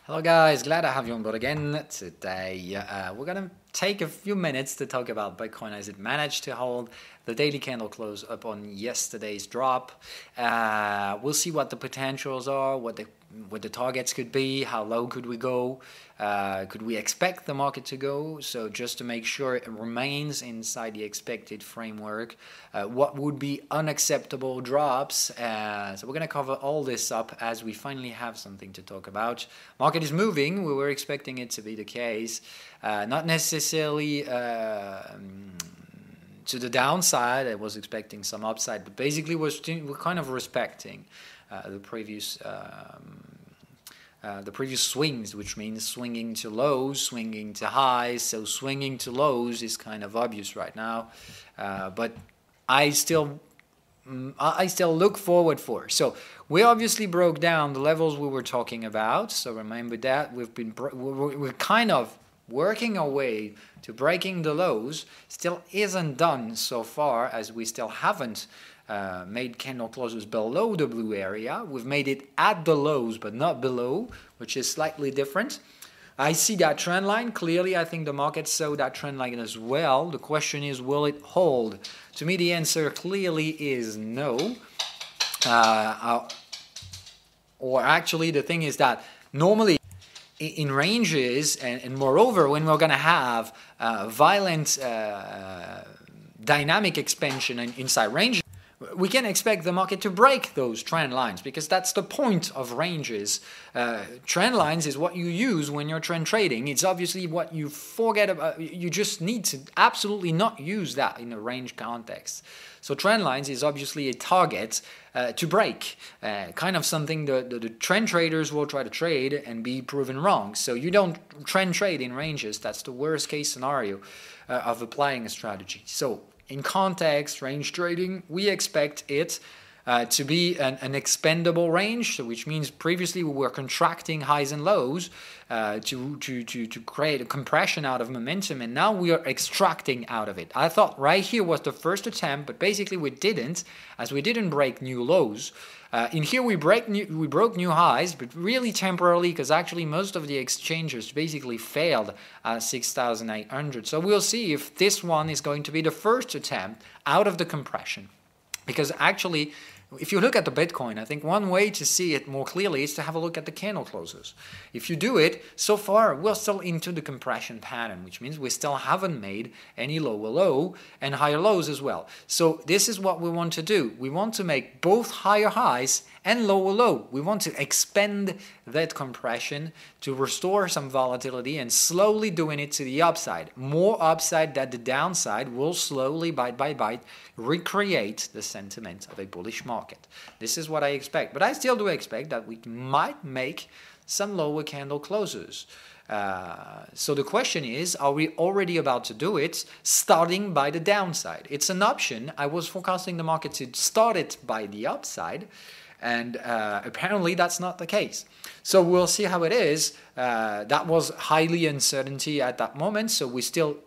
Hello guys, glad to have you on board again. Today we're gonna take a few minutes to talk about Bitcoin as it managed to hold the daily candle close up on yesterday's drop. We'll see what the potentials are, what the targets could be, how low could we go, could we expect the market to go, so just to make sure it remains inside the expected framework, what would be unacceptable drops. So we're going to cover all this up as we finally have something to talk about. Market is moving, we were expecting it to be the case, not necessarily to the downside. I was expecting some upside, but basically we're kind of respecting the previous swings, which means swinging to lows, swinging to highs. So swinging to lows is kind of obvious right now, but I still look forward for. So we obviously broke down the levels we were talking about. So remember that we're kind of working our way to breaking the lows. Still isn't done so far, as we still haven't made candle closes below the blue area. We've made it at the lows but not below, which is slightly different. I see that trend line clearly. I think the market saw that trend line as well. The question is, will it hold? To me, the answer clearly is no. Or actually, the thing is that normally in ranges, and moreover, when we're going to have violent dynamic expansion inside ranges, we can expect the market to break those trend lines, because that's the point of ranges. Trend lines is what you use when you're trend trading. It's obviously what you forget about. You just need to absolutely not use that in a range context. So trend lines is obviously a target to break, kind of something the trend traders will try to trade and be proven wrong. So you don't trend trade in ranges. That's the worst case scenario of applying a strategy. So in context, range trading, we expect it to be an expandable range, so which means previously we were contracting highs and lows to create a compression out of momentum, and now we are extracting out of it. I thought right here was the first attempt, but basically we didn't, as we didn't break new lows. In here we broke new highs, but really temporarily, because actually most of the exchanges basically failed at 6,800. So we'll see if this one is going to be the first attempt out of the compression. Because actually, if you look at the Bitcoin, I think one way to see it more clearly is to have a look at the candle closes. If you do it, so far we're still into the compression pattern, which means we still haven't made any lower low and higher lows as well. So this is what we want to do. We want to make both higher highs and lower low. We want to expand that compression to restore some volatility and slowly doing it to the upside. More upside than the downside will slowly, bite by bite, recreate the sentiment of a bullish market. This is what I expect. But I still do expect that we might make some lower candle closes. So the question is, are we already about to do it, starting by the downside? It's an option. I was forecasting the market to start it by the upside, and apparently that's not the case. So we'll see how it is. That was highly uncertainty at that moment, so we still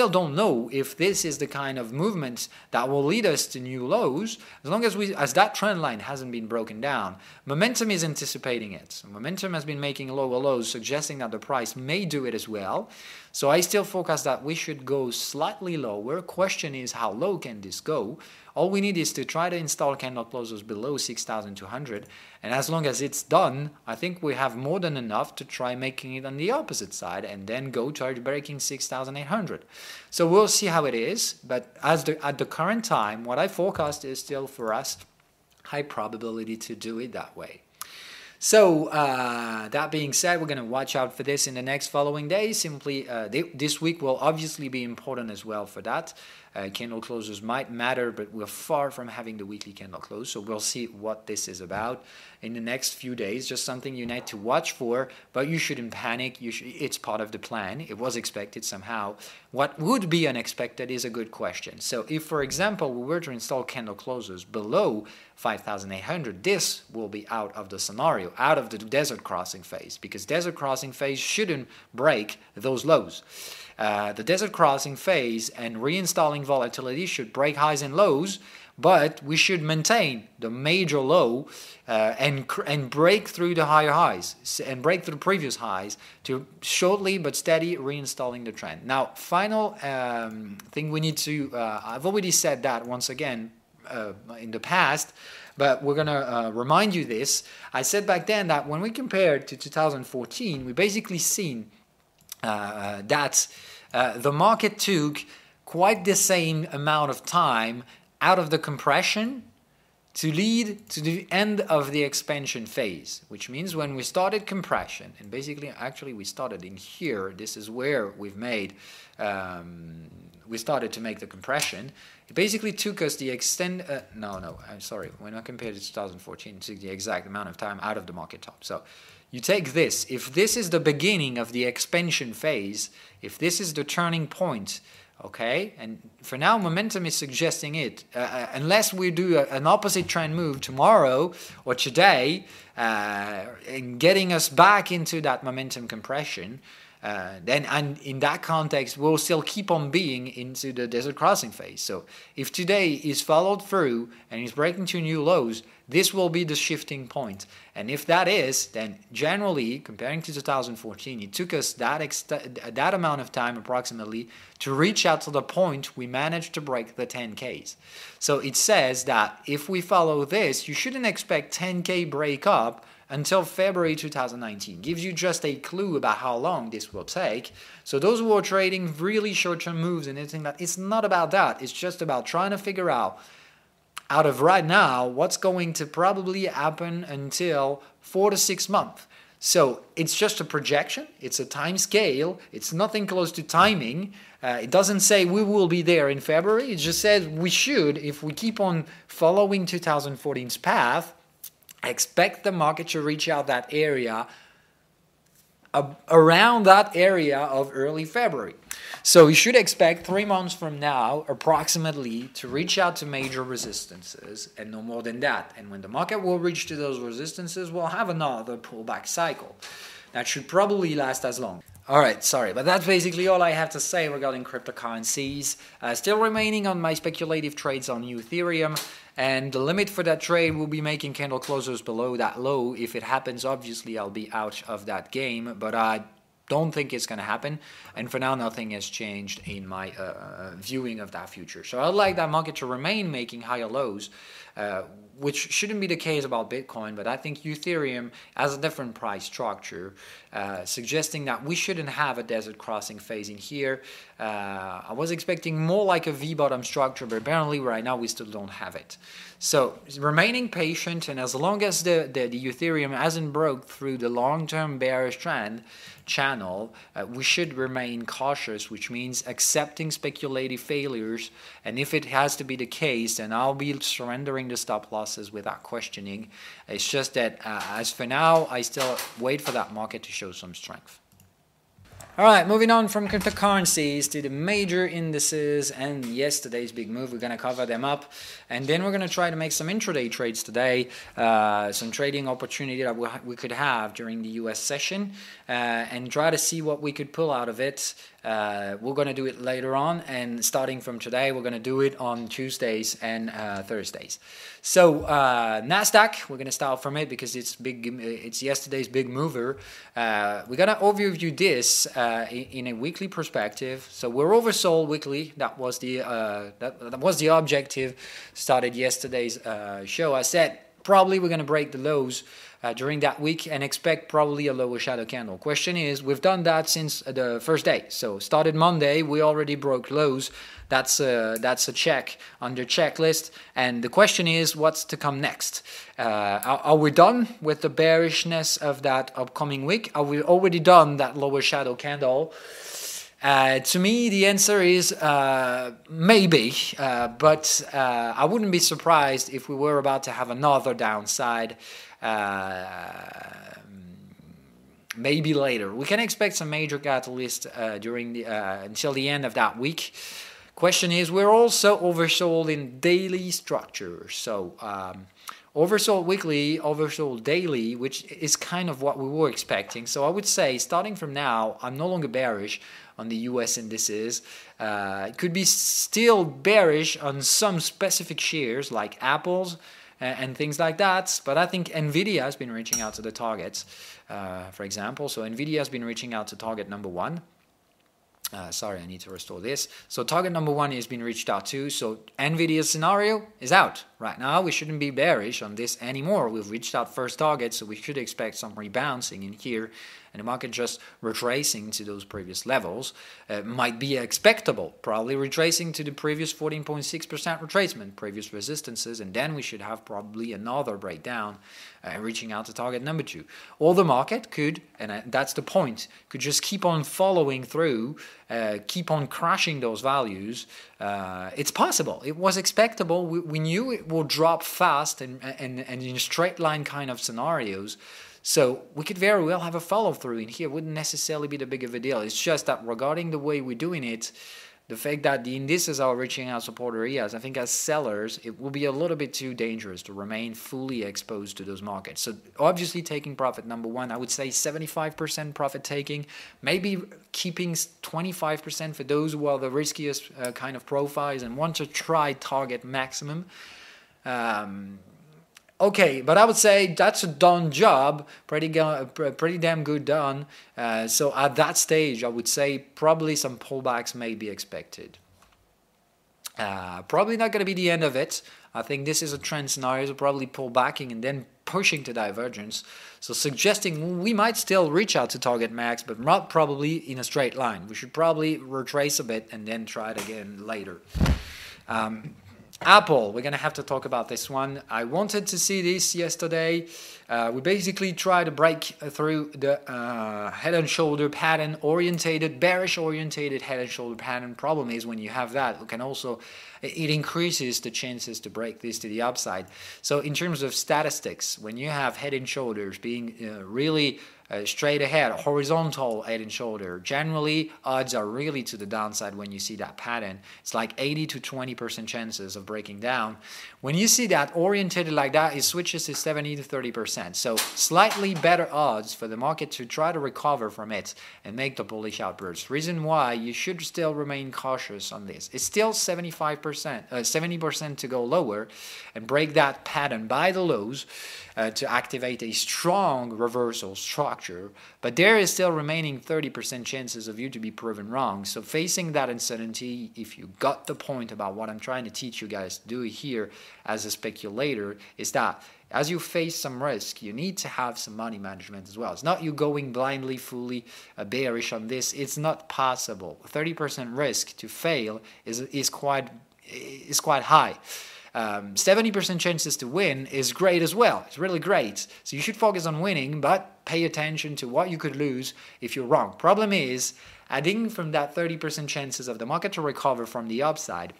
don't know if this is the kind of movement that will lead us to new lows, as long as that trend line hasn't been broken down. Momentum is anticipating it. Momentum has been making lower lows, suggesting that the price may do it as well. So I still forecast that we should go slightly lower. Question is, how low can this go? All we need is to try to install candle closes below 6,200, and as long as it's done, I think we have more than enough to try making it on the opposite side and then go towards breaking 6,800. So we'll see how it is, but at the current time, what I forecast is still for us high probability to do it that way. So that being said, we're going to watch out for this in the next following days. Simply, this week will obviously be important as well for that. Candle closes might matter, but we're far from having the weekly candle close. So we'll see what this is about in the next few days. Just something you need to watch for, but you shouldn't panic. It's part of the plan. It was expected somehow. What would be unexpected is a good question. So if, for example, we were to install candle closes below 5,800, this will be out of the scenario, out of the desert crossing phase, because desert crossing phase shouldn't break those lows. The desert crossing phase and reinstalling volatility should break highs and lows, but we should maintain the major low and break through the higher highs and break through the previous highs to shortly but steady reinstalling the trend. Now, final thing we need to, I've already said that once again in the past, but we're going to remind you this. I said back then that when we compared to 2014, we basically seen that the market took quite the same amount of time out of the compression to lead to the end of the expansion phase, which means when we started compression, and basically actually we started in here, this is where we've made, we started to make the compression. It basically took us the I'm sorry, when I compared to 2014, it took the exact amount of time out of the market top. So you take this, if this is the beginning of the expansion phase, if this is the turning point, okay, and for now momentum is suggesting it, unless we do an opposite trend move tomorrow or today, and getting us back into that momentum compression, then and in that context we'll still keep on being into the desert crossing phase. So if today is followed through and is breaking to new lows, this will be the shifting point. And if that is, then generally, comparing to 2014, it took us that amount of time approximately to reach out to the point we managed to break the 10Ks. So it says that if we follow this, you shouldn't expect 10K breakup until February 2019. Gives you just a clue about how long this will take. So those who are trading really short-term moves and anything that, it's not about that. It's just about trying to figure out of right now what's going to probably happen until 4 to 6 months. So it's just a projection, it's a time scale, it's nothing close to timing. It doesn't say we will be there in February, it just says we should, if we keep on following 2014's path, expect the market to reach out that area, around that area of early February. So you should expect 3 months from now, approximately, to reach out to major resistances, and no more than that. And when the market will reach to those resistances, we'll have another pullback cycle. That should probably last as long. Alright, sorry, but that's basically all I have to say regarding cryptocurrencies. Still remaining on my speculative trades on Ethereum, and the limit for that trade will be making candle closers below that low. If it happens, obviously I'll be out of that game, but I don't think it's going to happen, and for now nothing has changed in my viewing of that future. So I'd like that market to remain making higher lows, which shouldn't be the case about Bitcoin, but I think Ethereum has a different price structure, suggesting that we shouldn't have a desert crossing phase in here. I was expecting more like a V-bottom structure, but apparently right now we still don't have it. So remaining patient, and as long as the Ethereum hasn't broke through the long-term bearish trend channel, we should remain cautious, which means accepting speculative failures, and if it has to be the case, then I'll be surrendering the stop losses without questioning. It's just that as for now, I still wait for that market to show some strength. Alright, moving on from cryptocurrencies to the major indices and yesterday's big move. We're going to cover them up, and then we're going to try to make some intraday trades today, some trading opportunity that we could have during the US session, and try to see what we could pull out of it. We're going to do it later on, and starting from today, we're going to do it on Tuesdays and Thursdays. So Nasdaq, we're going to start from it because it's big. It's yesterday's big mover. We're going to overview this in a weekly perspective. So we're oversold weekly. That was the objective. Started yesterday's show. I said probably we're going to break the lows during that week and expect probably a lower shadow candle. Question is, we've done that since the first day. So started Monday, we already broke lows. That's a check on the checklist. And the question is, what's to come next? Are we done with the bearishness of that upcoming week? Are we already done that lower shadow candle? To me, the answer is maybe, but I wouldn't be surprised if we were about to have another downside. Maybe later. We can expect some major catalyst during the until the end of that week. Question is, we're also oversold in daily structure. So oversold weekly, oversold daily, which is kind of what we were expecting. So I would say, starting from now, I'm no longer bearish on the US indices. It could be still bearish on some specific shares like Apple's and things like that. But I think NVIDIA has been reaching out to the targets, for example. So NVIDIA has been reaching out to target number 1. Sorry, I need to restore this. So target number 1 has been reached out to. So NVIDIA's scenario is out. Right now, we shouldn't be bearish on this anymore. We've reached out first target, so we should expect some rebouncing in here. And the market just retracing to those previous levels might be expectable. Probably retracing to the previous 14.6% retracement, previous resistances. And then we should have probably another breakdown reaching out to target number 2. Or the market could, and that's the point, could just keep on following through, keep on crashing those values. It's possible. It was expectable. We knew it will drop fast and in straight line kind of scenarios. So we could very well have a follow-through in here. It wouldn't necessarily be the big of a deal. It's just that regarding the way we're doing it, the fact that the indices are reaching out support areas, I think as sellers, it will be a little bit too dangerous to remain fully exposed to those markets. So obviously taking profit number 1, I would say 75% profit taking, maybe keeping 25% for those who are the riskiest kind of profiles and want to try target maximum. Okay, but I would say that's a done job, pretty damn good done. So at that stage, I would say probably some pullbacks may be expected. Probably not going to be the end of it. I think this is a trend scenario, so probably pullbacking and then pushing to divergence. So suggesting we might still reach out to target max, but not probably in a straight line. We should probably retrace a bit and then try it again later. Apple, we're going to have to talk about this one. I wanted to see this yesterday. We basically try to break through the head and shoulder pattern orientated, bearish orientated head and shoulder pattern. Problem is when you have that, it increases the chances to break this to the upside. So in terms of statistics, when you have head and shoulders being really straight ahead, horizontal head and shoulder, generally odds are really to the downside when you see that pattern. It's like 80 to 20% chances of breaking down. When you see that oriented like that, it switches to 70 to 30%. So slightly better odds for the market to try to recover from it and make the bullish outburst. Reason why you should still remain cautious on this. It's still 70% to go lower and break that pattern by the lows to activate a strong reversal structure, but there is still remaining 30% chances of you to be proven wrong. So facing that uncertainty, if you got the point about what I'm trying to teach you guys to do here as a speculator, is that as you face some risk, you need to have some money management as well. It's not you going blindly, fully bearish on this. It's not possible. 30% risk to fail is quite high. 70% chances to win is great as well. It's really great. So you should focus on winning, but pay attention to what you could lose if you're wrong. Problem is, adding from that 30% chances of the market to recover from the upside,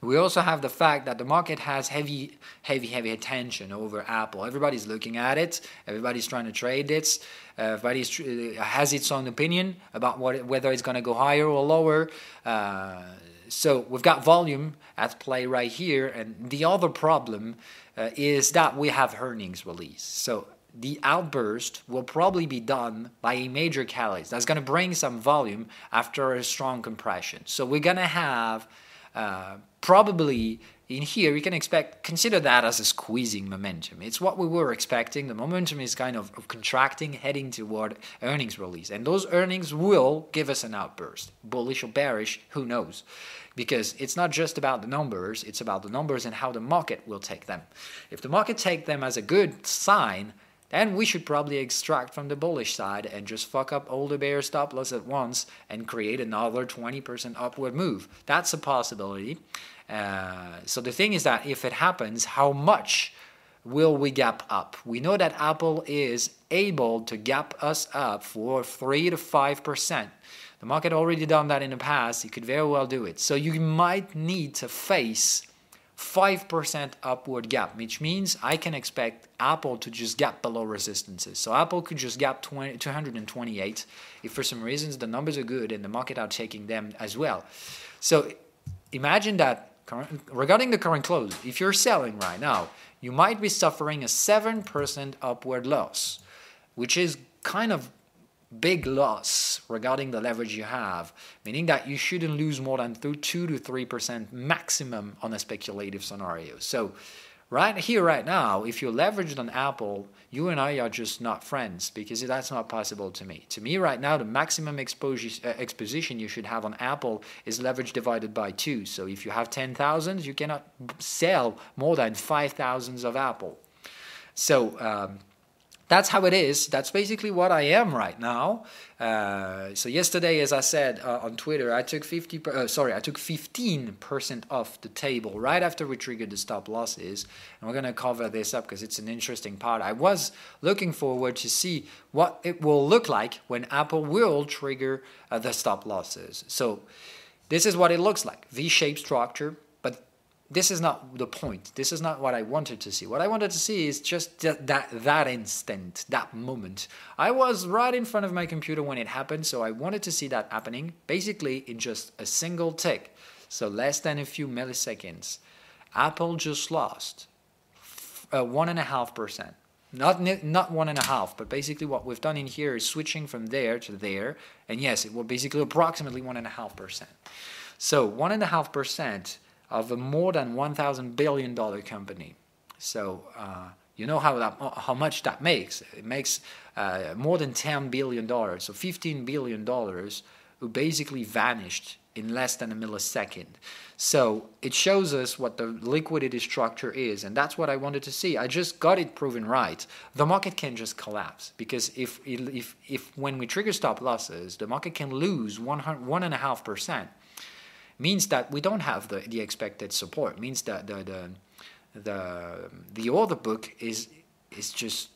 we also have the fact that the market has heavy attention over Apple. Everybody's looking at it. Everybody's trying to trade it. Everybody has its own opinion about whether it's going to go higher or lower. So we've got volume at play right here. And the other problem is that we have earnings release. So the outburst will probably be done by a major catalyst. That's going to bring some volume after a strong compression. So we're going to have probably in here, you can consider that as a squeezing momentum. It's what we were expecting. The momentum is kind of contracting, heading toward earnings release. And those earnings will give us an outburst. Bullish or bearish, who knows? Because it's not just about the numbers, it's about the numbers and how the market will take them. If the market take them as a good sign, then we should probably extract from the bullish side and just fuck up all the bear stop loss at once and create another 20% upward move. That's a possibility. So the thing is that if it happens, how much will we gap up? We know that Apple is able to gap us up for 3 to 5%. The market already done that in the past. It could very well do it. So you might need to face 5% upward gap, which means I can expect Apple to just gap below resistances. So Apple could just gap 228 if for some reasons the numbers are good and the market are taking them as well. So imagine that regarding the current close, if you're selling right now, you might be suffering a 7% upward loss, which is kind of big loss regarding the leverage you have, meaning that you shouldn't lose more than 2 to 3% maximum on a speculative scenario. So right here, right now, if you're leveraged on Apple, you and I are just not friends, because that's not possible to me. To me, right now, the maximum exposition you should have on Apple is leverage divided by 2. So if you have 10,000, you cannot sell more than 5,000 of Apple. So that's how it is. That's basically what I am right now. So yesterday, as I said on Twitter, I took 15% off the table right after we triggered the stop losses. And we're going to cover this up because it's an interesting part. I was looking forward to see what it will look like when Apple will trigger the stop losses. So this is what it looks like. V-shaped structure. This is not the point. This is not what I wanted to see. What I wanted to see is just that instant, that moment. I was right in front of my computer when it happened, so I wanted to see that happening, basically in just a single tick, so less than a few milliseconds. Apple just lost 1.5%. Not 1.5, but basically what we've done in here is switching from there to there, and yes, it will basically approximately 1.5%. So 1.5% of a more than $1,000 billion company. So you know how much that makes. It makes more than $10 billion, so $15 billion who basically vanished in less than a millisecond. So it shows us what the liquidity structure is, and that's what I wanted to see. I just got it proven right. The market can just collapse, because if when we trigger stop losses, the market can lose 1.5%. Means that we don't have the expected support. Means that the order book is just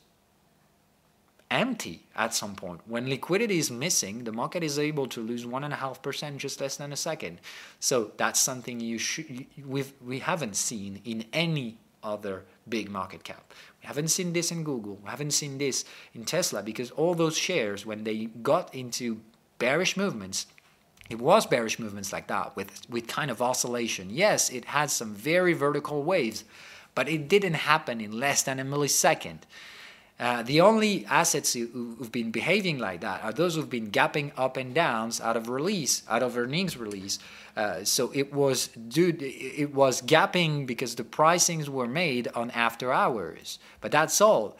empty at some point. When liquidity is missing, the market is able to lose 1.5% just less than a second. So that's something we haven't seen in any other big market cap. We haven't seen this in Google. We haven't seen this in Tesla, because all those shares, when they got into bearish movements, it was bearish movements like that with kind of oscillation. Yes, it had some very vertical waves, but it didn't happen in less than a millisecond. The only assets who've been behaving like that are those who've been gapping up and downs out of earnings release. So it was gapping because the pricings were made on after hours. But that's all.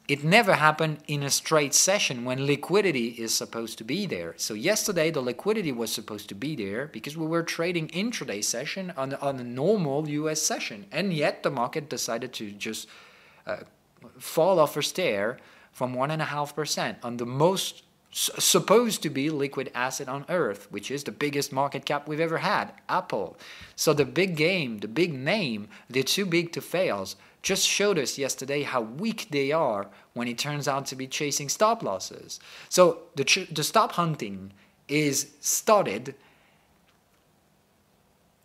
It never happened in a straight session when liquidity is supposed to be there. So yesterday the liquidity was supposed to be there because we were trading intraday session on a normal US session. And yet the market decided to just fall off a stair from 1.5% on the most supposed to be liquid asset on earth, which is the biggest market cap we've ever had, Apple. So the big game, the big name, they're too big to fail, just showed us yesterday how weak they are when it turns out to be chasing stop losses. So the stop hunting is started.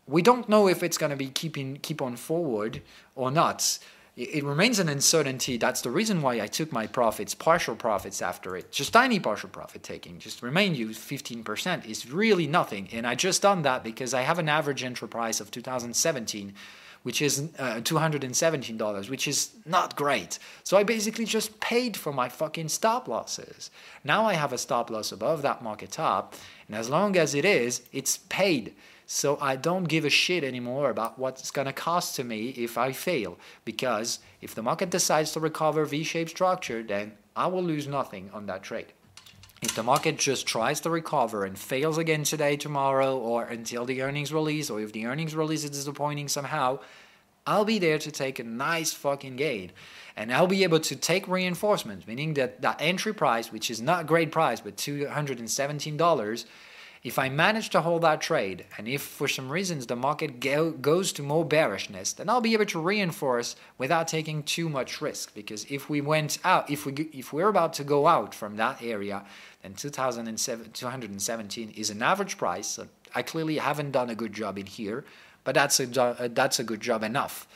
We don't know if it's going to be keep on forward or not. It remains an uncertainty. That's the reason why I took my profits, partial profits after it. Just tiny partial profit taking. Just to remind you, 15% is really nothing. And I just done that because I have an average entry price of 2017, which is $217, which is not great. So I basically just paid for my fucking stop losses. Now I have a stop loss above that market top, and as long as it is, it's paid. So I don't give a shit anymore about what it's going to cost to me if I fail, because if the market decides to recover V-shaped structure, then I will lose nothing on that trade. If the market just tries to recover and fails again today, tomorrow, or until the earnings release, or if the earnings release is disappointing somehow, I'll be there to take a nice fucking gain. And I'll be able to take reinforcements, meaning that that entry price, which is not a great price, but $217, if I manage to hold that trade, and if for some reasons the market goes to more bearishness, then I'll be able to reinforce without taking too much risk. Because if we went out, if we're about to go out from that area, then 217 is an average price. So I clearly haven't done a good job in here, but that's a good job enough.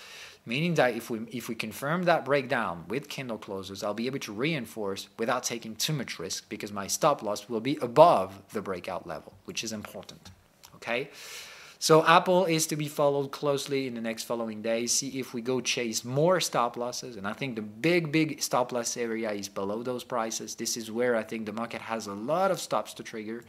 Meaning that if we confirm that breakdown with candle closes, I'll be able to reinforce without taking too much risk, because my stop loss will be above the breakout level, which is important. Okay, So Apple is to be followed closely in the next following days. See if we go chase more stop losses. And I think the big stop loss area is below those prices. This is where I think the market has a lot of stops to trigger.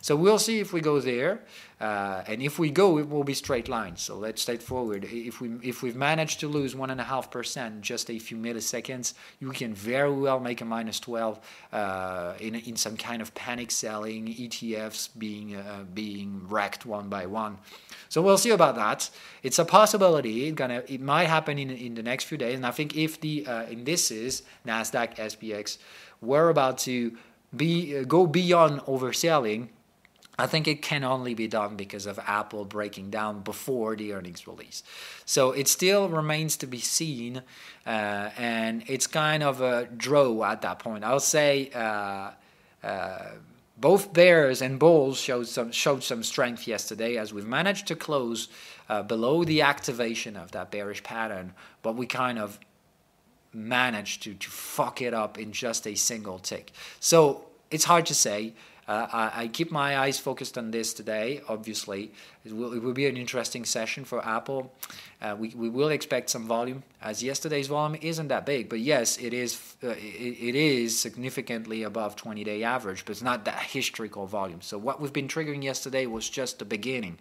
So we'll see if we go there, and if we go, it will be straight lines. So let's stay forward. If we've managed to lose 1.5% just a few milliseconds, you can very well make a -12 in some kind of panic selling, ETFs being wrecked one by one. So we'll see about that. It's a possibility. It might happen in the next few days. And I think if the indices, Nasdaq, SPX, were about to go beyond overselling, I think it can only be done because of Apple breaking down before the earnings release. So it still remains to be seen, and it's kind of a draw at that point. I'll say both bears and bulls showed some strength yesterday, as we've managed to close below the activation of that bearish pattern, but we kind of managed to fuck it up in just a single tick. So it's hard to say. I keep my eyes focused on this today. Obviously, it will be an interesting session for Apple. We will expect some volume, as yesterday's volume isn't that big. But yes, it is significantly above 20-day average, but it's not that historical volume. So what we've been triggering yesterday was just the beginning.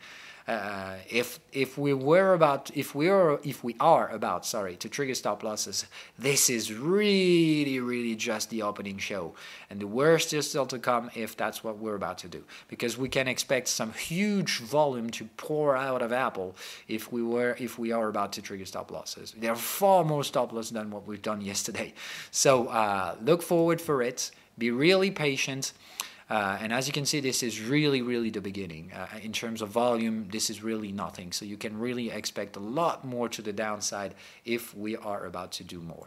If we are about to trigger stop losses, this is really just the opening show, and the worst is still to come if that's what we're about to do, because we can expect some huge volume to pour out of Apple if we are about to trigger stop losses. There are far more stop losses than what we've done yesterday. So look forward for it. Be really patient. And as you can see, this is really the beginning. In terms of volume, this is really nothing. So you can really expect a lot more to the downside if we are about to do more.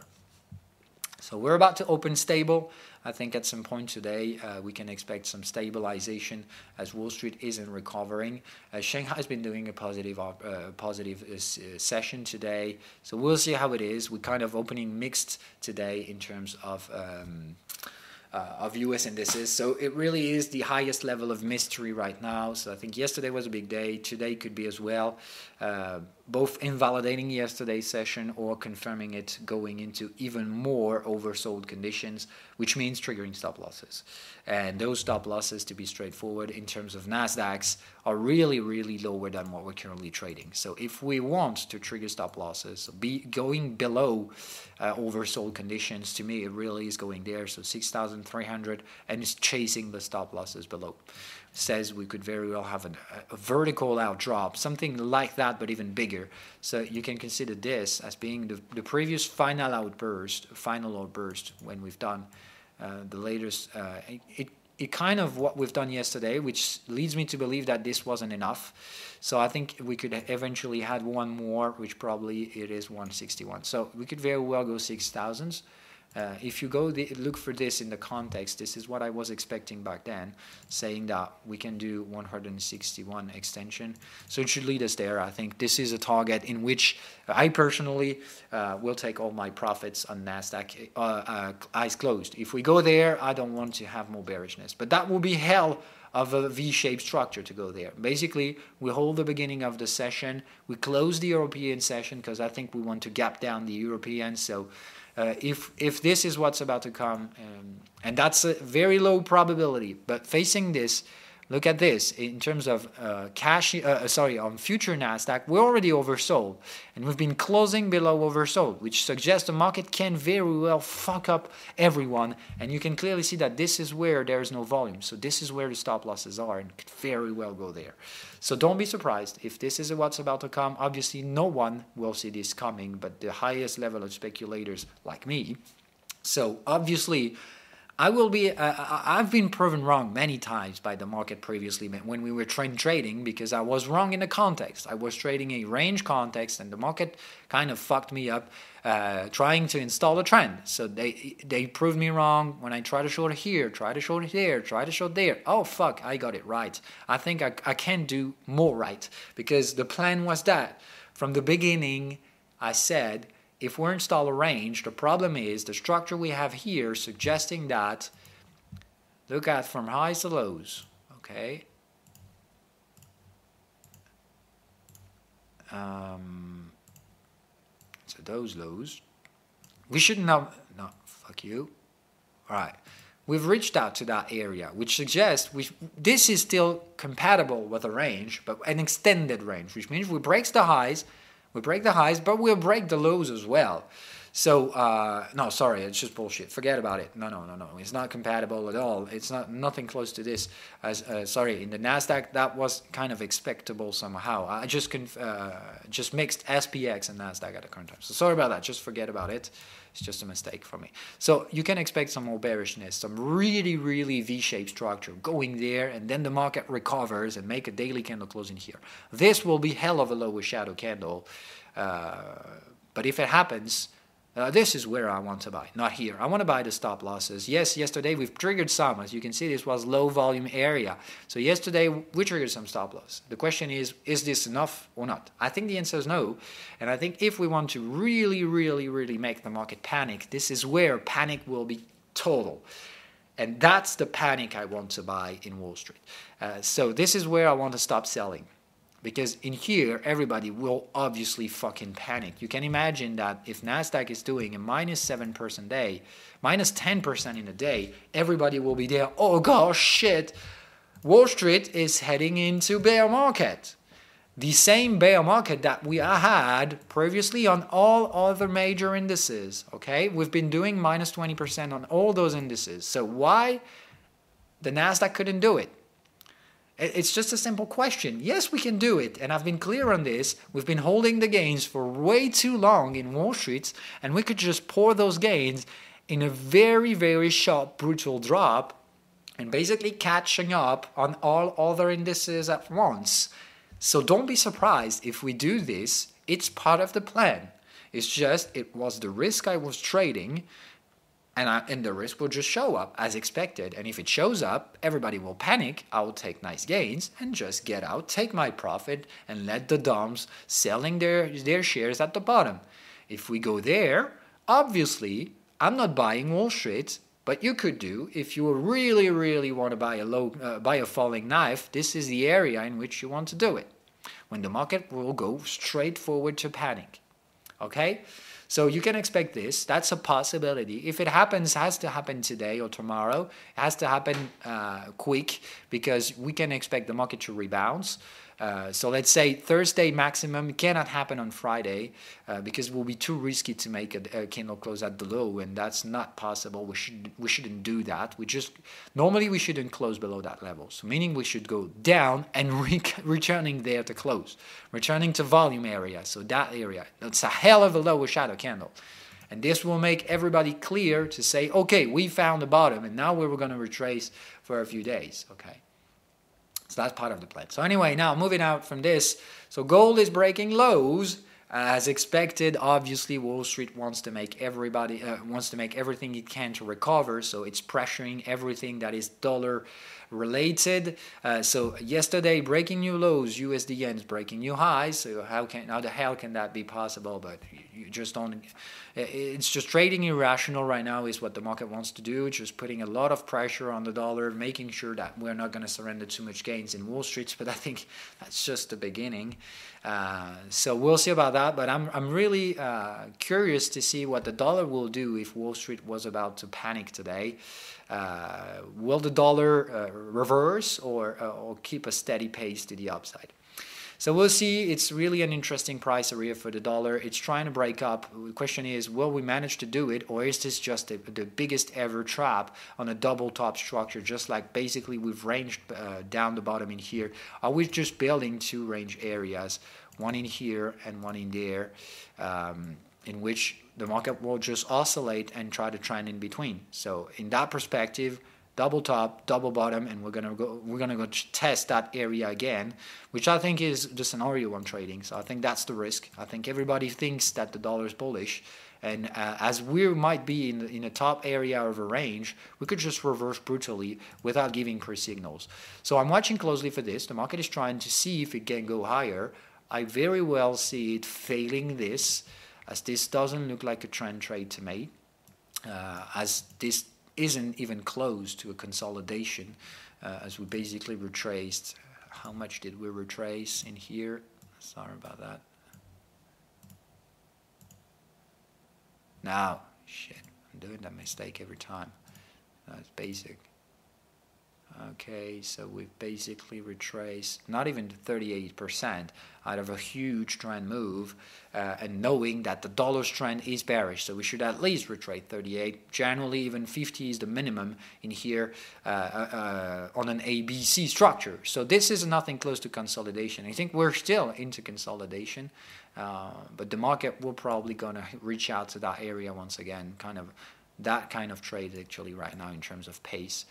So we're about to open stable. I think at some point today we can expect some stabilization as Wall Street isn't recovering. Shanghai has been doing a positive session today. So we'll see how it is. We're kind of opening mixed today in terms of US indices. So it really is the highest level of mystery right now. So I think yesterday was a big day. Today could be as well. Both invalidating yesterday's session or confirming it going into even more oversold conditions, which means triggering stop losses. And those stop losses, to be straightforward, in terms of Nasdaqs, are really lower than what we're currently trading. So if we want to trigger stop losses, going below oversold conditions, to me, it really is going there. So 6,300, and it's chasing the stop losses below. Says we could very well have a vertical out drop, something like that, but even bigger. So you can consider this as being the previous final outburst when we've done the latest. It kind of what we've done yesterday, which leads me to believe that this wasn't enough. So I think we could eventually had one more, which probably it is 161. So we could very well go 6,000s. If you go look for this in the context, this is what I was expecting back then, saying that we can do 161 extension. So it should lead us there. I think this is a target in which I personally will take all my profits on Nasdaq eyes closed. If we go there, I don't want to have more bearishness. But that will be hell of a V-shaped structure to go there. Basically, we hold the beginning of the session. We close the European session because I think we want to gap down the European. So if this is what's about to come, and that's a very low probability, but facing this, look at this in terms of on future Nasdaq, we're already oversold, and we've been closing below oversold, which suggests the market can very well fuck up everyone. And you can clearly see that this is where there is no volume, so this is where the stop losses are, and could very well go there. So don't be surprised if this is what's about to come. Obviously, no one will see this coming, but the highest level of speculators like me. So obviously, I've been proven wrong many times by the market previously when we were trading, because I was wrong in the context. I was trading a range context, and the market kind of fucked me up trying to install a trend. So they proved me wrong when I try to short here, try to short here, try to short there. Oh fuck, I got it right. I think I can do more right, because the plan was that from the beginning I said, if we install a range, the problem is the structure we have here suggesting that, look at from highs to lows, okay? So those lows, we should not, no, fuck you. All right, we've reached out to that area, which suggests this is still compatible with a range, but an extended range, which means we break the highs, but we'll break the lows as well. So, no, sorry, it's just bullshit. Forget about it. No. It's not compatible at all. It's nothing close to this. Sorry, in the NASDAQ, that was kind of expectable somehow. I just mixed SPX and NASDAQ at the current time. So sorry about that. Just forget about it. It's just a mistake for me. So you can expect some more bearishness, some really, really V-shaped structure going there, and then the market recovers and make a daily candle closing here. This will be hell of a lower shadow candle. But if it happens, this is where I want to buy, not here. I want to buy the stop losses. Yes, yesterday we've triggered some. As you can see, this was low volume area. So yesterday we triggered some stop loss. The question is this enough or not? I think the answer is no. And I think if we want to really, really, really make the market panic, this is where panic will be total. And that's the panic I want to buy in Wall Street. So this is where I want to stop selling. Because in here, everybody will obviously fucking panic. You can imagine that if NASDAQ is doing a -7% day, -10% in a day, everybody will be there, oh gosh, shit, Wall Street is heading into bear market. The same bear market that we had previously on all other major indices, okay? We've been doing -20% on all those indices. So why the NASDAQ couldn't do it? It's just a simple question. Yes, we can do it, and I've been clear on this. We've been holding the gains for way too long in Wall Street, and we could just pour those gains in a very, very sharp, brutal drop, and basically catching up on all other indices at once. So don't be surprised if we do this. It's part of the plan. It's just, it was the risk I was trading, and the risk will just show up as expected. And if it shows up, everybody will panic. I will take nice gains and just get out, take my profit, and let the DOMs selling their shares at the bottom. If we go there, obviously, I'm not buying Wall Street, but you could do. If you really, really want to buy a falling knife, this is the area in which you want to do it, when the market will go straight forward to panic. Okay? So you can expect this. That's a possibility. If it happens, it has to happen today or tomorrow. It has to happen quick, because we can expect the market to rebound. So let's say Thursday maximum. It cannot happen on Friday because it will be too risky to make a candle close at the low, and that's not possible. We shouldn't do that. Normally we shouldn't close below that level. So meaning we should go down and returning there to close, returning to volume area. So that area, it's a hell of a lower shadow candle. And this will make everybody clear to say, okay, we found the bottom, and now we're going to retrace for a few days. Okay. So that's part of the plan. So anyway, now moving out from this. So gold is breaking lows as expected. Obviously, Wall Street wants to make everything it can to recover. So it's pressuring everything that is dollar related. So yesterday, breaking new lows. USD yen is breaking new highs. So how the hell can that be possible? But you just don't. It's just trading irrational right now is what the market wants to do. It's just putting a lot of pressure on the dollar, making sure that we're not going to surrender too much gains in Wall Street. But I think that's just the beginning. So we'll see about that. But I'm really curious to see what the dollar will do if Wall Street was about to panic today. Will the dollar reverse or keep a steady pace to the upside? So we'll see. It's really an interesting price area for the dollar. It's trying to break up. The question is, will we manage to do it, or is this just the biggest ever trap on a double top structure, just like basically we've ranged down the bottom in here? Are we just building two range areas, one in here and one in there, in which the market will just oscillate and try to trend in between? So in that perspective, double top, double bottom, and we're gonna go test that area again, which I think is the scenario I'm trading. So I think that's the risk. I think everybody thinks that the dollar is bullish, and as we might be in a top area of a range, we could just reverse brutally without giving pre-signals. So I'm watching closely for this. The market is trying to see if it can go higher. I very well see it failing this, as this doesn't look like a trend trade to me, as this isn't even close to a consolidation, as we basically retraced. How much did we retrace in here? Sorry about that. Now, shit, I'm doing that mistake every time. That's basic. Okay, so we've basically retraced not even 38% out of a huge trend move, and knowing that the dollar's trend is bearish, so we should at least retrace 38. Generally, even 50 is the minimum in here on an ABC structure. So this is nothing close to consolidation. I think we're still into consolidation, but the market will probably gonna reach out to that area once again. That kind of trade actually right now in terms of pace.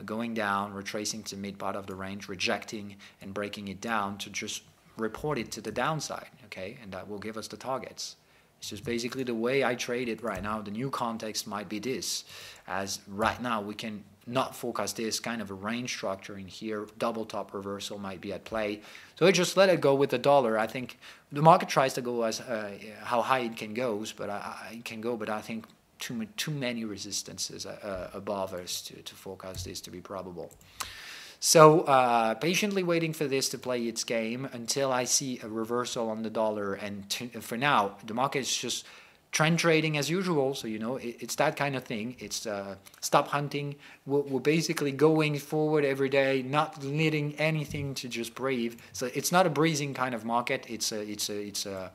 Going down, retracing to mid part of the range, rejecting and breaking it down to just report it to the downside, okay? And that will give us the targets. It's just basically the way I trade it right now. The new context might be this, as right now we can not forecast this kind of a range structure in here. Double top reversal might be at play. So I just let it go with the dollar. I think the market tries to go as how high it can go, but I think too many resistances above us to forecast this to be probable. So patiently waiting for this to play its game until I see a reversal on the dollar. And for now, the market is just trend trading as usual. So, it's that kind of thing. It's stop hunting. We're basically going forward every day, not letting anything to just breathe. So it's not a breezing kind of market. It's a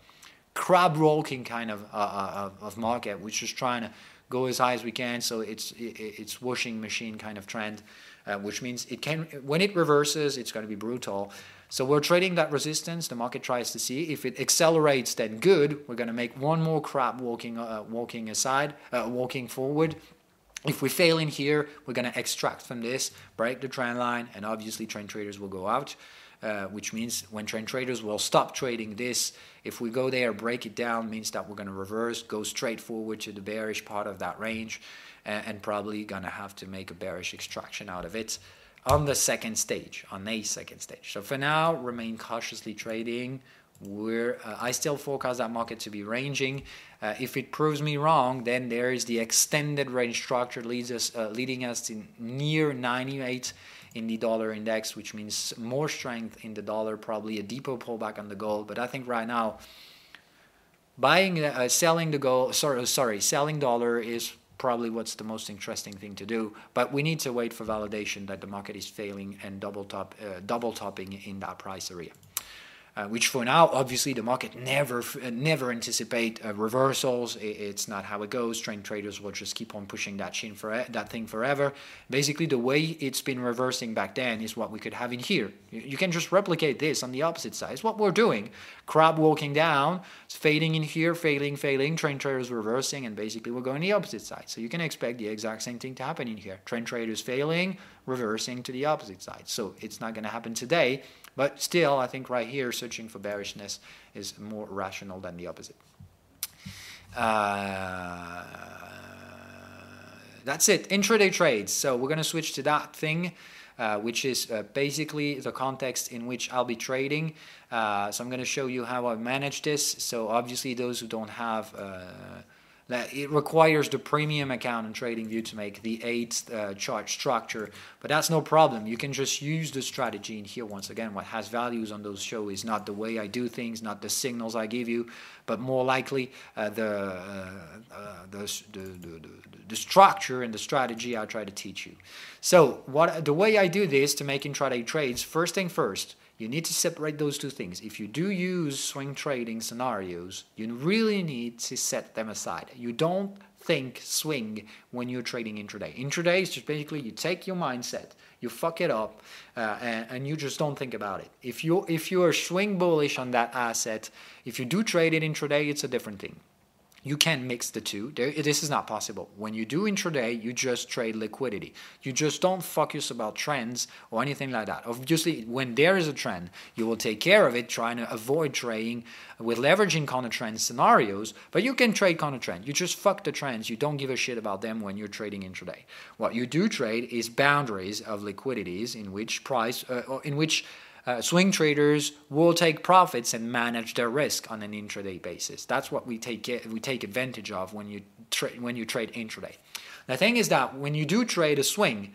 crab walking kind of market, which is trying to go as high as we can. So it's washing machine kind of trend, which means when it reverses, it's going to be brutal. So we're trading that resistance. The market tries to see if it accelerates, then good. We're going to make one more crab walking forward. If we fail in here, we're going to extract from this, break the trend line, and obviously trend traders will go out. Which means when trend traders will stop trading this, if we go there, break it down, means that we're going to reverse, go straight forward to the bearish part of that range, and probably going to have to make a bearish extraction out of it on a second stage. So for now, remain cautiously trading. I still forecast that market to be ranging. If it proves me wrong, then there is the extended range structure leading us to near 98 in the dollar index, which means more strength in the dollar, probably a deeper pullback on the gold. But I think right now, selling dollar is probably what's the most interesting thing to do. But we need to wait for validation that the market is failing and double topping in that price area. Which for now, obviously, the market never anticipate reversals. It's not how it goes. Trend traders will just keep on pushing that thing forever. Basically, the way it's been reversing back then is what we could have in here. You can just replicate this on the opposite side. It's what we're doing. Crab walking down, it's fading in here, failing. Trend traders reversing, and basically we're going the opposite side. So you can expect the exact same thing to happen in here. Trend traders failing, reversing to the opposite side. So it's not going to happen today. But still, I think right here, searching for bearishness is more rational than the opposite. That's it. Intraday trades. So we're going to switch to that thing, which is basically the context in which I'll be trading. So I'm going to show you how I manage this. So obviously, those who don't have... it requires the premium account on TradingView to make the 8th chart structure, but that's no problem. You can just use the strategy in here. Once again, what has values on those show is not the way I do things, not the signals I give you, but more likely the structure and the strategy I try to teach you. So the way I do this to make intraday trades, first thing first, you need to separate those two things. If you do use swing trading scenarios, you really need to set them aside. You don't think swing when you're trading intraday. Intraday is just basically you take your mindset, you fuck it up, and you just don't think about it. If you are swing bullish on that asset, if you do trade it intraday, it's a different thing. You can mix the two. This is not possible. When you do intraday, you just trade liquidity. You just don't focus about trends or anything like that. Obviously, when there is a trend, you will take care of it, trying to avoid trading with leveraging counter-trend scenarios, but you can trade counter-trend. You just fuck the trends. You don't give a shit about them when you're trading intraday. What you do trade is boundaries of liquidities in which swing traders will take profits and manage their risk on an intraday basis. That's what we take advantage of when you trade intraday. The thing is that when you do trade a swing,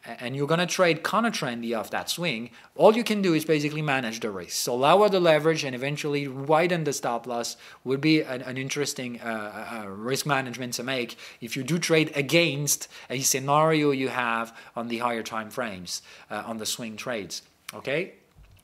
and you're going to trade counter-trendy off that swing, all you can do is basically manage the risk. So lower the leverage and eventually widen the stop loss would be an interesting risk management to make if you do trade against a scenario you have on the higher time frames, on the swing trades. Okay?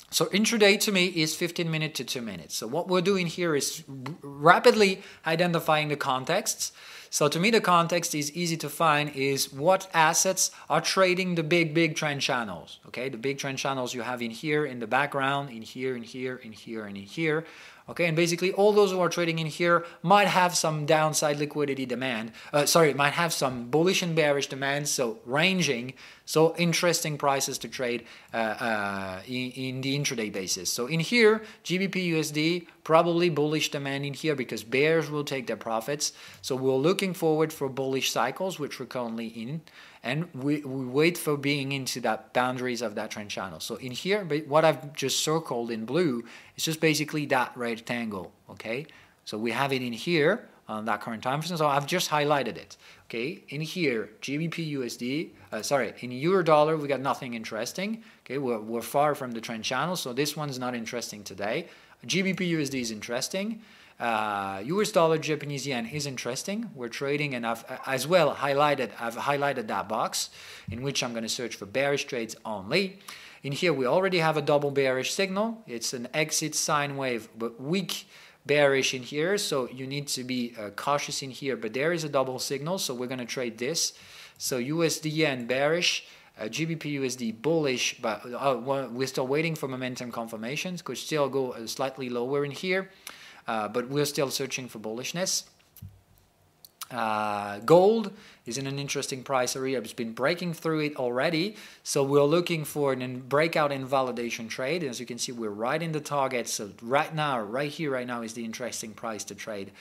So intraday to me is 15 minutes to 2 minutes. So what we're doing here is rapidly identifying the contexts. So to me, the context is easy to find, is what assets are trading the big trend channels. Okay, the big trend channels you have in here, in the background, in here, in here, in here, and in here. Okay, and basically all those who are trading in here might have some downside liquidity demand. Might have some bullish and bearish demand, so ranging. So interesting prices to trade in the intraday basis. So in here, GBP USD, probably bullish demand in here because bears will take their profits. So we're looking forward for bullish cycles, which we're currently in. And we wait for being into that boundaries of that trend channel. So in here, what I've just circled in blue is just basically that rectangle, okay? So we have it in here on that current time frame. So I've just highlighted it, okay? In here, GBP USD, in euro dollar, we got nothing interesting, okay? We're far from the trend channel, so this one's not interesting today. GBP USD is interesting. US dollar Japanese yen is interesting. We're trading, and I've highlighted that box in which I'm going to search for bearish trades only. In here we already have a double bearish signal. It's an exit sine wave but weak bearish in here, so you need to be cautious in here, but there is a double signal, so we're going to trade this. So USD yen bearish, GBP USD bullish, but we're still waiting for momentum confirmations. Could still go slightly lower in here. But we're still searching for bullishness. Gold is in an interesting price area. It's been breaking through it already. So we're looking for a breakout invalidation trade. As you can see, we're right in the target. So right now is the interesting price to trade.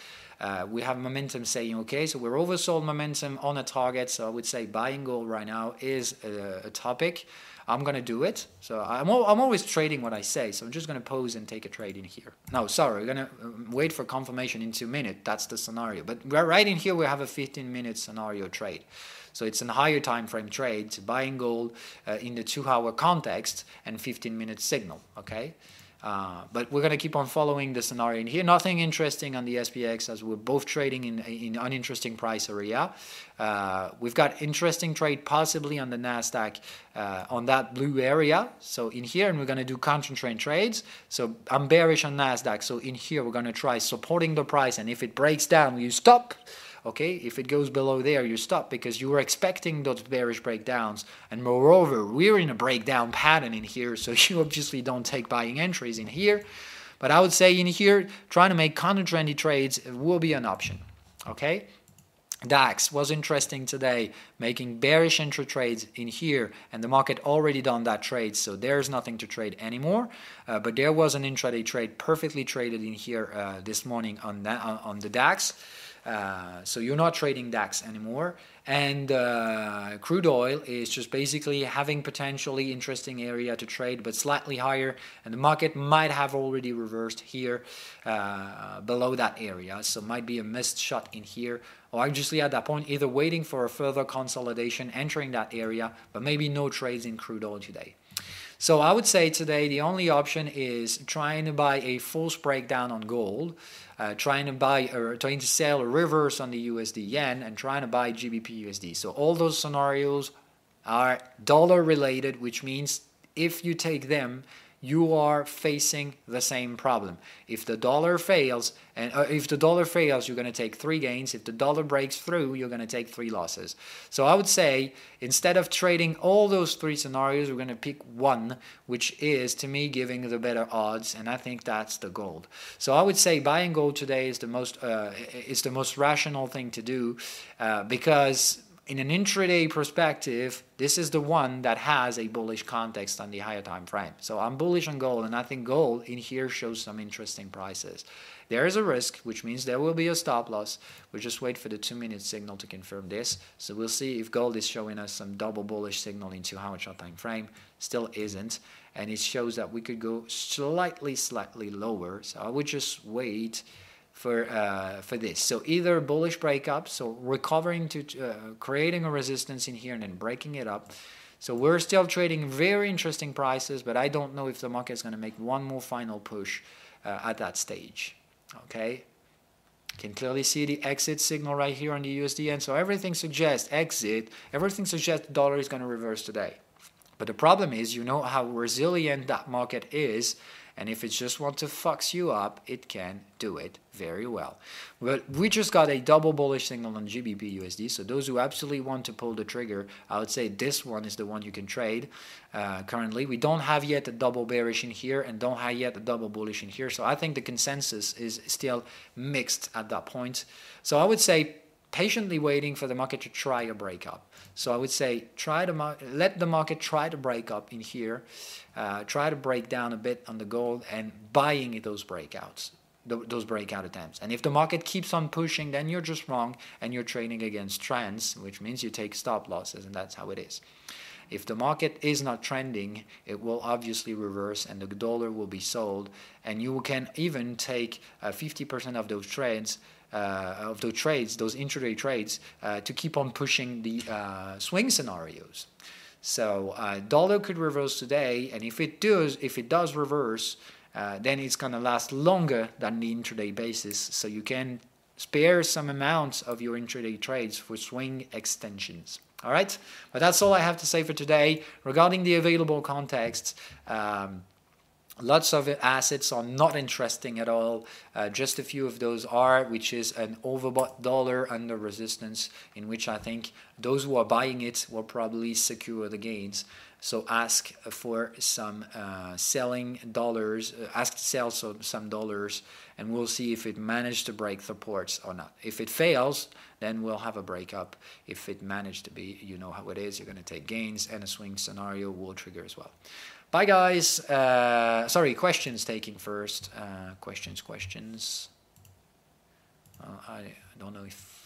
We have momentum saying, okay, so we're oversold momentum on a target. So I would say buying gold right now is a topic. I'm going to do it. So I'm always trading what I say. So I'm just going to pause and take a trade in here. No, sorry, we're going to wait for confirmation in 2 minutes. That's the scenario. But right in here, we have a 15-minute scenario trade. So it's a higher time frame trade, to buying gold in the 2-hour context and 15-minute signal, okay? But we're going to keep on following the scenario in here. Nothing interesting on the SPX as we're both trading in uninteresting price area. We've got interesting trade possibly on the NASDAQ on that blue area. So in here, and we're going to do concentrate trades. So I'm bearish on NASDAQ. So in here, we're going to try supporting the price. And if it breaks down, you stop. Okay, if it goes below there, you stop because you were expecting those bearish breakdowns. And moreover, we're in a breakdown pattern in here, so you obviously don't take buying entries in here. But I would say in here, trying to make counter-trendy trades will be an option. Okay, DAX was interesting today, making bearish entry trades in here, and the market already done that trade, so there's nothing to trade anymore. But there was an intraday trade perfectly traded in here this morning on the DAX. So you're not trading DAX anymore, and crude oil is just basically having potentially interesting area to trade, but slightly higher, and the market might have already reversed here below that area, so might be a missed shot in here, or obviously at that point either waiting for a further consolidation, entering that area, but maybe no trades in crude oil today. So I would say today the only option is trying to buy a false breakdown on gold, trying to sell a reverse on the USD yen, and trying to buy GBP USD. So all those scenarios are dollar related, which means if you take them, you are facing the same problem. If the dollar fails, you're going to take 3 gains. If the dollar breaks through, you're going to take 3 losses. So I would say instead of trading all those 3 scenarios, we're going to pick one, which is to me giving the better odds, and I think that's the gold. So I would say buying gold today is the most rational thing to do because in an intraday perspective, this is the one that has a bullish context on the higher time frame. So I'm bullish on gold, and I think gold in here shows some interesting prices. There is a risk, which means there will be a stop loss. We'll just wait for the 2-minute signal to confirm this. So we'll see if gold is showing us some double bullish signal in 2-hour chart time frame. Still isn't, and it shows that we could go slightly lower. So I would just wait for this. So either bullish breakup, so recovering to creating a resistance in here and then breaking it up. So we're still trading very interesting prices, but I don't know if the market is going to make one more final push at that stage. Okay, you can clearly see the exit signal right here on the USD, and so everything suggests exit. Everything suggests the dollar is going to reverse today. But the problem is, you know how resilient that market is, and if it just wants to fuck you up, it can do it very well. But we just got a double bullish signal on GBP USD, so those who absolutely want to pull the trigger, I would say this one is the one you can trade. Currently, we don't have yet a double bearish in here and don't have yet a double bullish in here, so I think the consensus is still mixed at that point. So I would say patiently waiting for the market to try a breakup. So I would say let the market try to break up in here, try to break down a bit on the gold and buying those breakouts, those breakout attempts. And if the market keeps on pushing, then you're just wrong and you're trading against trends, which means you take stop losses, and that's how it is. If the market is not trending, it will obviously reverse and the dollar will be sold, and you can even take 50% of those trades, those intraday trades, to keep on pushing the swing scenarios. So dollar could reverse today, and if it does reverse, then it's going to last longer than the intraday basis. So you can spare some amounts of your intraday trades for swing extensions. All right, but that's all I have to say for today regarding the available contexts. Lots of assets are not interesting at all. Just a few of those are, which is an overbought dollar under resistance, in which I think those who are buying it will probably secure the gains. So ask for some selling dollars, ask to sell some dollars, and we'll see if it managed to break supports or not. If it fails, then we'll have a breakup. If it managed to be, you know how it is, you're going to take gains, and a swing scenario will trigger as well. Bye, guys. Sorry, questions taking first. Questions. I don't know if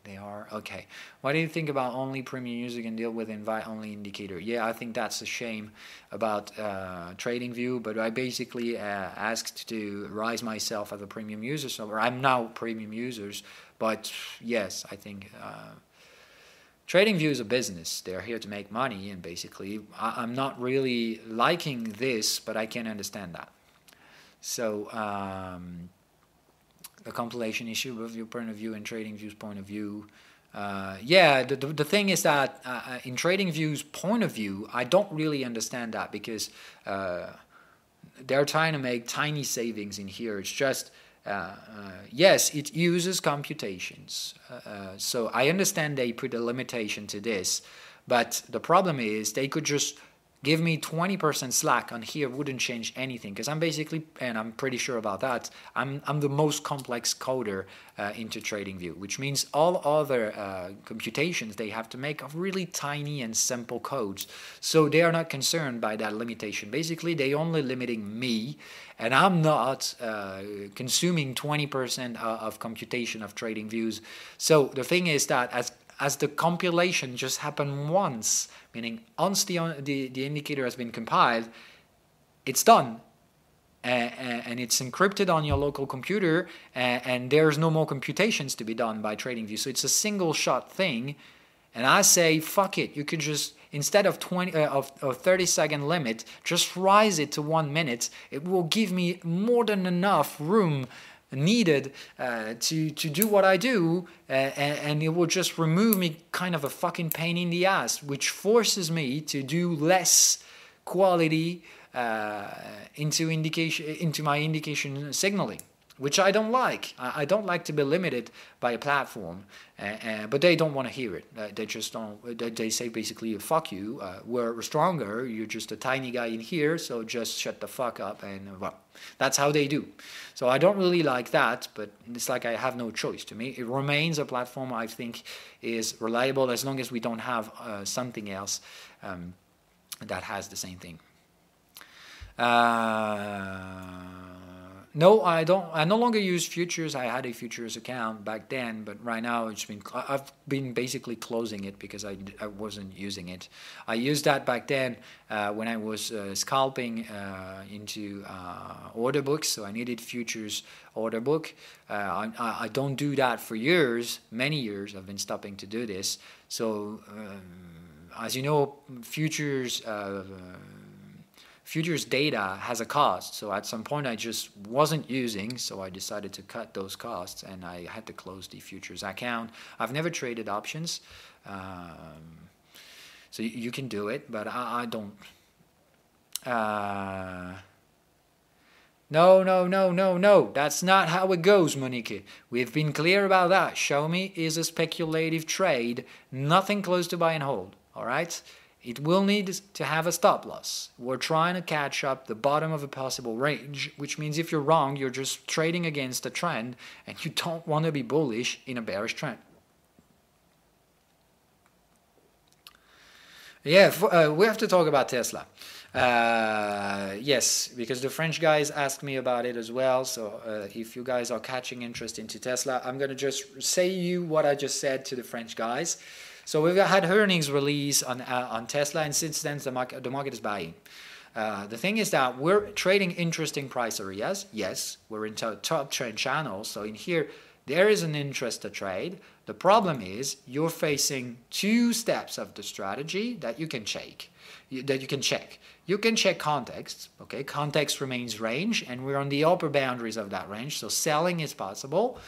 they are. Okay. What do you think about only premium user can deal with invite-only indicator? Yeah, I think that's a shame about TradingView, but I basically asked to rise myself as a premium user, so I'm now premium users. But yes, I think TradingView is a business. They're here to make money, and basically I'm not really liking this, but I can understand that. So the compilation issue of your point of view and TradingView's point of view. Yeah, the thing is that in TradingView's point of view, I don't really understand that, because they're trying to make tiny savings in here. It's just, yes, it uses computations. So I understand they put a limitation to this, but the problem is they could just give me 20% slack on here, wouldn't change anything, because I'm basically, and I'm pretty sure about that, I'm the most complex coder into TradingView, which means all other computations they have to make are really tiny and simple codes. So they are not concerned by that limitation. Basically, they only limiting me, and I'm not consuming 20% of computation of TradingViews. So the thing is that as the compilation just happened once, meaning once the indicator has been compiled, it's done. And it's encrypted on your local computer, and there's no more computations to be done by TradingView. So it's a single shot thing. And I say, fuck it, you could just, instead of 30-second limit, just rise it to 1 minute. It will give me more than enough room needed to do what I do, and it will just remove me kind of a fucking pain in the ass, which forces me to do less quality into my indication signaling, which I don't like. I don't like to be limited by a platform, but they don't want to hear it. They just don't. They say basically, fuck you, we're stronger, you're just a tiny guy in here, so just shut the fuck up, and well, that's how they do. So I don't really like that, but it's like I have no choice. To me, it remains a platform I think is reliable as long as we don't have something else that has the same thing. No, I don't. I no longer use futures. I had a futures account back then, but right now I've been basically closing it because I wasn't using it. I used that back then when I was scalping into order books, so I needed futures order book. I don't do that for years, many years. I've been stopping to do this. So as you know, futures data has a cost. So at some point I just wasn't using, so I decided to cut those costs, and I had to close the futures account. I've never traded options, so you can do it, but I don't. No. That's not how it goes, Monique. We've been clear about that. Show me is a speculative trade, nothing close to buy and hold. All right? It will need to have a stop loss. We're trying to catch up the bottom of a possible range, which means if you're wrong, you're just trading against a trend, and you don't want to be bullish in a bearish trend. Yeah, we have to talk about Tesla. Yes, because the French guys asked me about it as well. So if you guys are catching interest into Tesla, I'm going to just say you what I just said to the French guys. So we've had earnings release on Tesla, and since then the market is buying. The thing is that we're trading interesting price areas. Yes, we're into top trend channels. So in here, there is an interest to trade. The problem is you're facing two steps of the strategy that you can check. You can check context. Okay, context remains range, and we're on the upper boundaries of that range. So selling is possible,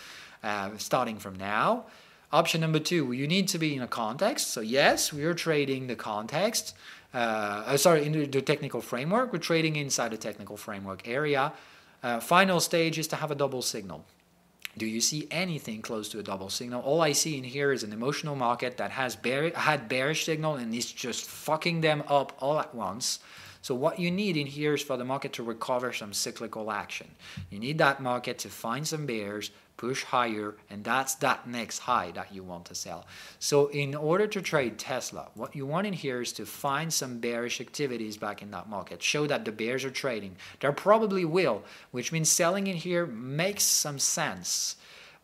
starting from now. Option number two, you need to be in a context. So yes, we are trading the context. In the technical framework. We're trading inside the technical framework area. Final stage is to have a double signal. Do you see anything close to a double signal? All I see in here is an emotional market that has had bearish signal and is just fucking them up all at once. So what you need in here is for the market to recover some cyclical action. You need that market to find some bears, push higher, and that's that next high that you want to sell. So in order to trade Tesla, what you want in here is to find some bearish activities back in that market. Show that the bears are trading. There probably will, which means selling in here makes some sense.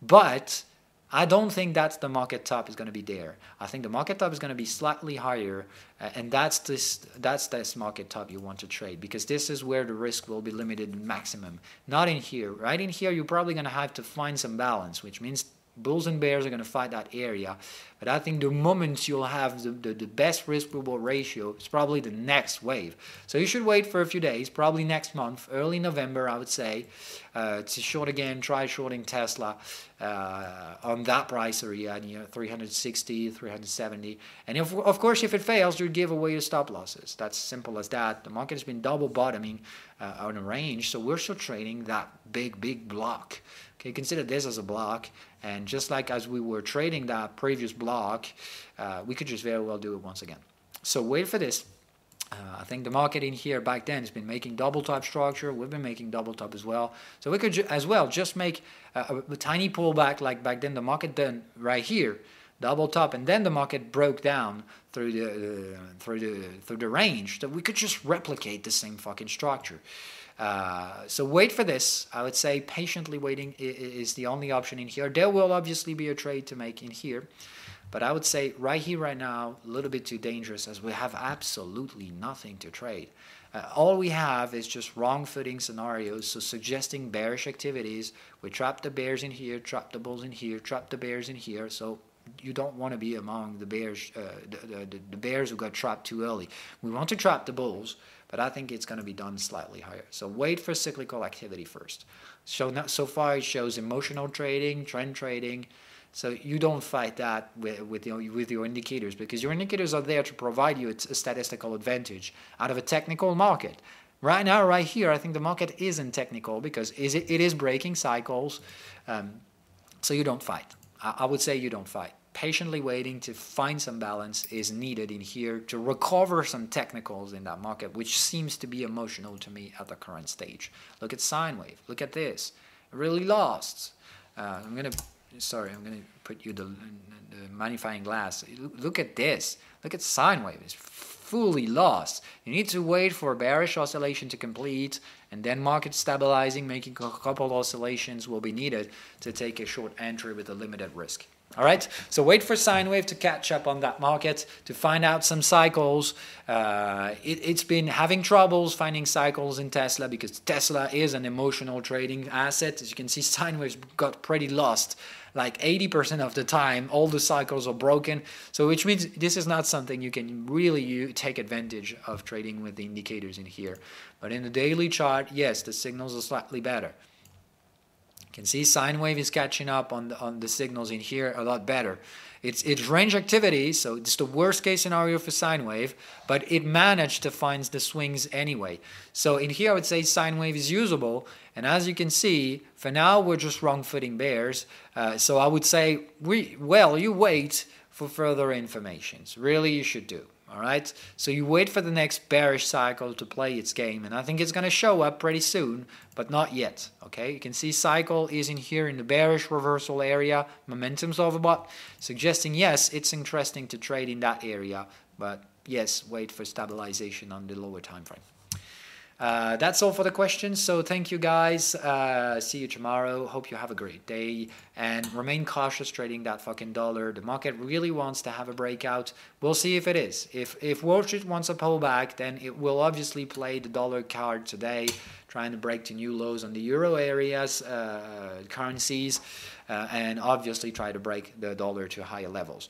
But I don't think that's the market top is going to be there. I think the market top is going to be slightly higher, and that's this market top you want to trade, because this is where the risk will be limited maximum. Not in here. Right in here, you're probably going to have to find some balance, which means bulls and bears are going to fight that area. But I think the moment you'll have the best risk-reward ratio is probably the next wave. So you should wait for a few days, probably next month, early November, I would say, to short again, try shorting Tesla on that price area, 360, 370. And of course, if it fails, you give away your stop losses. That's simple as that. The market has been double bottoming on a range, so we're still trading that big block. Okay, consider this as a block, and just like as we were trading that previous block, we could just very well do it once again. So wait for this. I think the market in here back then has been making double top structure. We've been making double top as well. So we could as well just make a tiny pullback like back then the market done right here, double top, and then the market broke down through the range. So we could just replicate the same fucking structure. So wait for this. I would say patiently waiting is the only option in here. There will obviously be a trade to make in here, but I would say right here, right now, a little bit too dangerous, as we have absolutely nothing to trade. All we have is just wrong footing scenarios, so suggesting bearish activities. We trap the bears in here, trap the bulls in here, trap the bears in here. So you don't want to be among the bears, the bears who got trapped too early. We want to trap the bulls, but I think it's going to be done slightly higher. So wait for cyclical activity first. So far it shows emotional trading, trend trading. So you don't fight that with your indicators, because your indicators are there to provide you a statistical advantage out of a technical market. Right now, right here, I think the market isn't technical because it is breaking cycles. So you don't fight. I would say you don't fight. Patiently waiting to find some balance is needed in here to recover some technicals in that market, which seems to be emotional to me at the current stage. Look at sine wave. Look at this. It really lost. I'm gonna put you the magnifying glass. Look at this. Look at sine wave. It's fully lost. You need to wait for a bearish oscillation to complete, and then market stabilizing, making a couple oscillations will be needed to take a short entry with a limited risk. All right, so wait for sine wave to catch up on that market to find out some cycles. It's been having troubles finding cycles in Tesla because Tesla is an emotional trading asset. As you can see, sine waves got pretty lost. Like 80% of the time, all the cycles are broken. So which means this is not something you can really take advantage of trading with the indicators in here. But in the daily chart, yes, the signals are slightly better. You can see sine wave is catching up on the signals in here a lot better. It's range activity, so it's the worst case scenario for sine wave, but it managed to find the swings anyway. So in here I would say sine wave is usable, and as you can see, for now we're just wrong footing bears. So I would say, you wait for further information. So really you should do. All right, so you wait for the next bearish cycle to play its game, and I think it's going to show up pretty soon, but not yet. Okay, you can see cycle is in here in the bearish reversal area, momentum's overbought, suggesting yes, it's interesting to trade in that area, but yes, wait for stabilization on the lower time frame. That's all for the questions, so thank you guys, see you tomorrow, hope you have a great day, and remain cautious trading that fucking dollar. The market really wants to have a breakout. We'll see if it is. If Wall Street wants a pullback, then it will obviously play the dollar card today, trying to break to new lows on the euro areas, currencies, and obviously try to break the dollar to higher levels.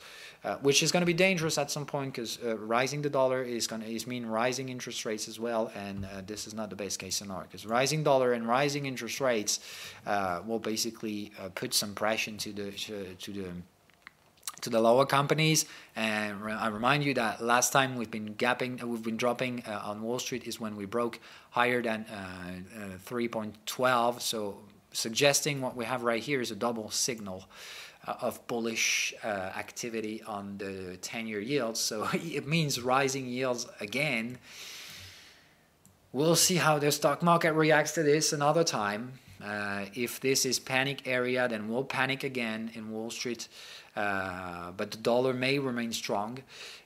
Which is going to be dangerous at some point because rising the dollar is mean rising interest rates as well, and this is not the best case scenario because rising dollar and rising interest rates will basically put some pressure to the lower companies. And I remind you that last time we've been dropping on Wall Street is when we broke higher than 3.12. So suggesting what we have right here is a double signal of bullish activity on the 10-year yields. So it means rising yields again. We'll see how the stock market reacts to this another time. If this is panic area, then we'll panic again in Wall Street. But the dollar may remain strong.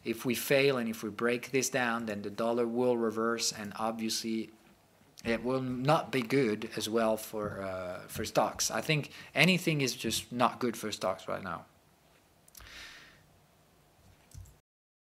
If we fail and if we break this down, then the dollar will reverse, and obviously it will not be good as well for stocks. I think anything is just not good for stocks right now.